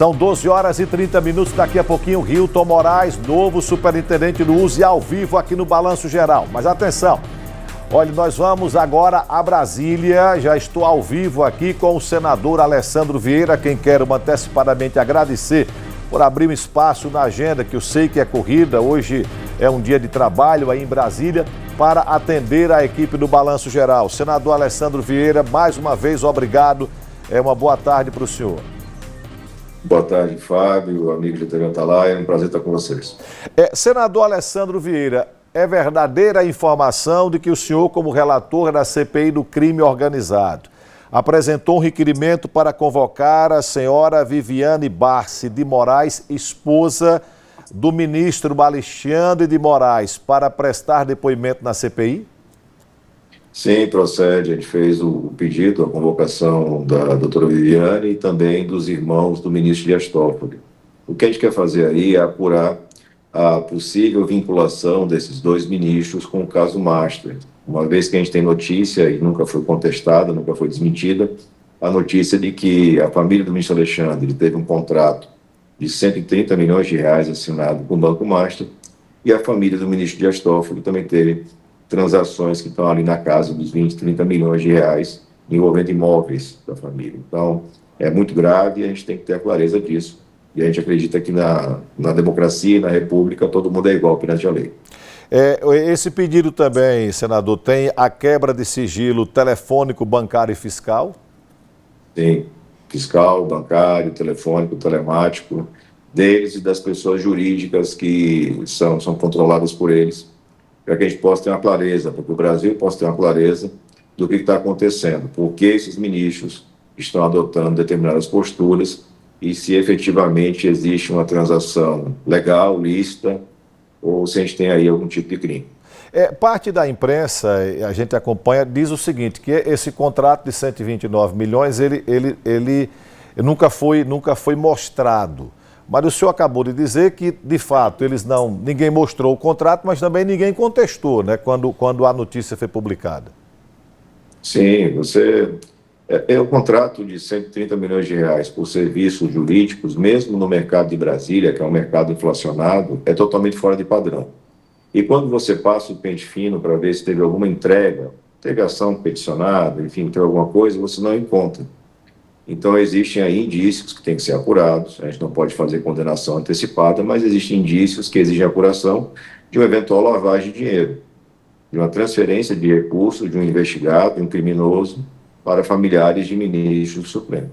São 12 horas e 30 minutos, daqui a pouquinho, Hilton Moraes, novo superintendente do USE, ao vivo aqui no Balanço Geral. Mas atenção, olha, nós vamos agora a Brasília, já estou ao vivo aqui com o senador Alessandro Vieira, quem quero antecipadamente agradecer por abrir um espaço na agenda, que eu sei que é corrida, hoje é um dia de trabalho aí em Brasília, para atender a equipe do Balanço Geral. Senador Alessandro Vieira, mais uma vez, obrigado, uma boa tarde para o senhor. Boa tarde, Fábio, amigo de TV Atalaia, é um prazer estar com vocês. Senador Alessandro Vieira, é verdadeira a informação de que o senhor, como relator da CPI do crime organizado, apresentou um requerimento para convocar a senhora Viviane Barce de Moraes, esposa do ministro Alexandre de Moraes, para prestar depoimento na CPI? Sim, procede. A gente fez o pedido, a convocação da doutora Viviane e também dos irmãos do ministro Dias Toffoli. O que a gente quer fazer aí é apurar a possível vinculação desses dois ministros com o caso Master. Uma vez que a gente tem notícia, e nunca foi contestada, nunca foi desmentida, a notícia de que a família do ministro Alexandre teve um contrato de 130 milhões de reais assinado com o Banco Master, e a família do ministro Dias Toffoli também teve transações que estão ali na casa dos 20, 30 milhões de reais envolvendo imóveis da família. Então, é muito grave e a gente tem que ter a clareza disso. E a gente acredita que na democracia e na república todo mundo é igual perante a lei. Esse pedido também, senador, tem a quebra de sigilo telefônico, bancário e fiscal? Sim, fiscal, bancário, telefônico, telemático, deles e das pessoas jurídicas que são controladas por eles, para que a gente possa ter uma clareza, para que o Brasil possa ter uma clareza do que está acontecendo, por que esses ministros estão adotando determinadas posturas e se efetivamente existe uma transação legal, lícita, ou se a gente tem aí algum tipo de crime. Parte da imprensa, a gente acompanha, diz o seguinte, que esse contrato de 129 milhões, ele nunca foi mostrado. Mas o senhor acabou de dizer que, de fato, ninguém mostrou o contrato, mas também ninguém contestou, né, quando a notícia foi publicada. Sim, o contrato de 130 milhões de reais por serviços jurídicos, mesmo no mercado de Brasília, que é um mercado inflacionado, é totalmente fora de padrão. E quando você passa o pente fino para ver se teve alguma entrega, teve ação peticionada, enfim, teve alguma coisa, você não encontra. Então, existem aí indícios que têm que ser apurados, a gente não pode fazer condenação antecipada, mas existem indícios que exigem apuração de uma eventual lavagem de dinheiro, de uma transferência de recursos de um investigado, de um criminoso, para familiares de ministros do Supremo.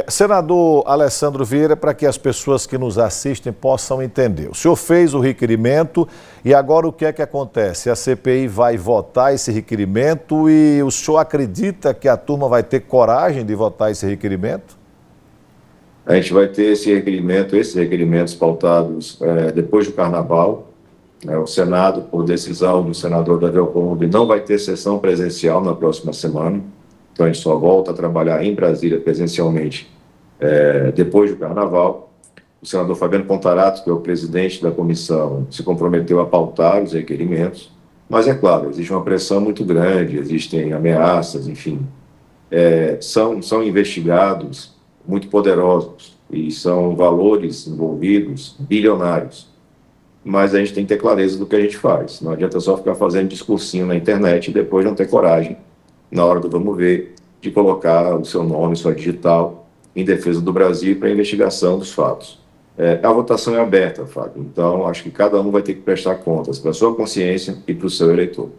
Senador Alessandro Vieira, para que as pessoas que nos assistem possam entender. O senhor fez o requerimento e agora o que é que acontece? A CPI vai votar esse requerimento e o senhor acredita que a turma vai ter coragem de votar esse requerimento? A gente vai ter esses requerimentos pautados depois do Carnaval. O Senado, por decisão do senador Davi Alcolumbre, não vai ter sessão presencial na próxima semana. Então, a gente só volta a trabalhar em Brasília presencialmente depois do Carnaval. O senador Fabiano Contarato, que é o presidente da comissão, se comprometeu a pautar os requerimentos. Mas, é claro, existe uma pressão muito grande, existem ameaças, enfim. São investigados muito poderosos e são valores envolvidos bilionários. Mas a gente tem que ter clareza do que a gente faz. Não adianta só ficar fazendo discursinho na internet e depois não ter coragem, na hora do vamos ver, de colocar o seu nome, sua digital, em defesa do Brasil para a investigação dos fatos. A votação é aberta, Fábio, então acho que cada um vai ter que prestar contas para a sua consciência e para o seu eleitor.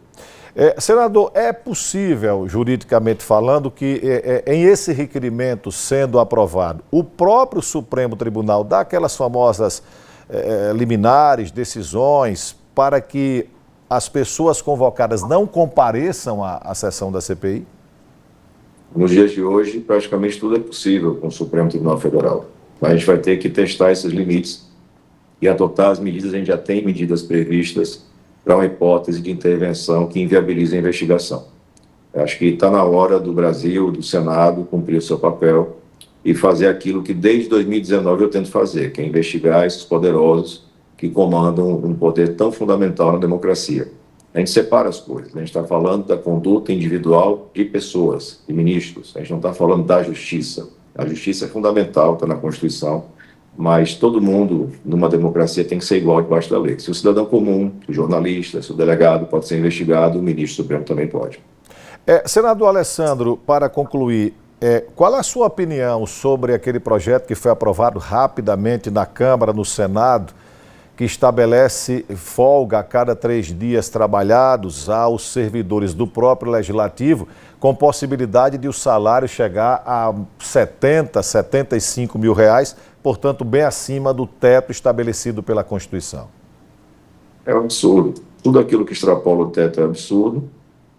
Senador, é possível, juridicamente falando, que em esse requerimento sendo aprovado, o próprio Supremo Tribunal dá aquelas famosas liminares, decisões, para que as pessoas convocadas não compareçam à sessão da CPI? Nos dias de hoje, praticamente tudo é possível com o Supremo Tribunal Federal. Mas a gente vai ter que testar esses limites e adotar as medidas. A gente já tem medidas previstas para uma hipótese de intervenção que inviabilize a investigação. Eu acho que está na hora do Brasil, do Senado, cumprir o seu papel e fazer aquilo que desde 2019 eu tento fazer, que é investigar esses poderosos que comandam um poder tão fundamental na democracia. A gente separa as coisas, a gente está falando da conduta individual de pessoas, de ministros, a gente não está falando da justiça, A justiça é fundamental, está na Constituição, mas todo mundo, numa democracia, tem que ser igual debaixo da lei. Se o cidadão comum, o jornalista, se o delegado pode ser investigado, o ministro supremo também pode. Senador Alessandro, para concluir, qual é a sua opinião sobre aquele projeto que foi aprovado rapidamente na Câmara, no Senado, que estabelece folga a cada 3 dias trabalhados aos servidores do próprio Legislativo, com possibilidade de o salário chegar a 70, 75 mil reais, portanto, bem acima do teto estabelecido pela Constituição? É um absurdo. Tudo aquilo que extrapola o teto é absurdo.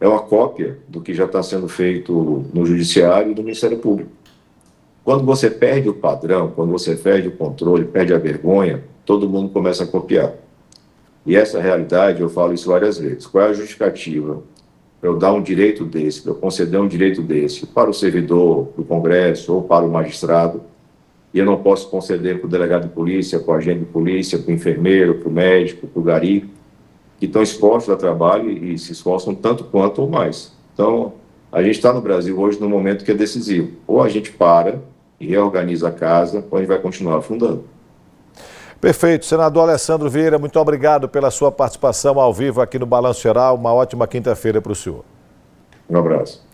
É uma cópia do que já está sendo feito no Judiciário e no Ministério Público. Quando você perde o padrão, quando você perde o controle, perde a vergonha, todo mundo começa a copiar. E essa realidade, eu falo isso várias vezes. Qual é a justificativa para eu dar um direito desse, para eu conceder um direito desse para o servidor do Congresso ou para o magistrado, e eu não posso conceder para o delegado de polícia, para o agente de polícia, para o enfermeiro, para o médico, para o gari, que estão expostos ao trabalho e se esforçam tanto quanto ou mais. Então, a gente está no Brasil hoje num momento que é decisivo. Ou a gente para e reorganiza a casa, ou a gente vai continuar afundando. Perfeito. Senador Alessandro Vieira, muito obrigado pela sua participação ao vivo aqui no Balanço Geral. Uma ótima quinta-feira para o senhor. Um abraço.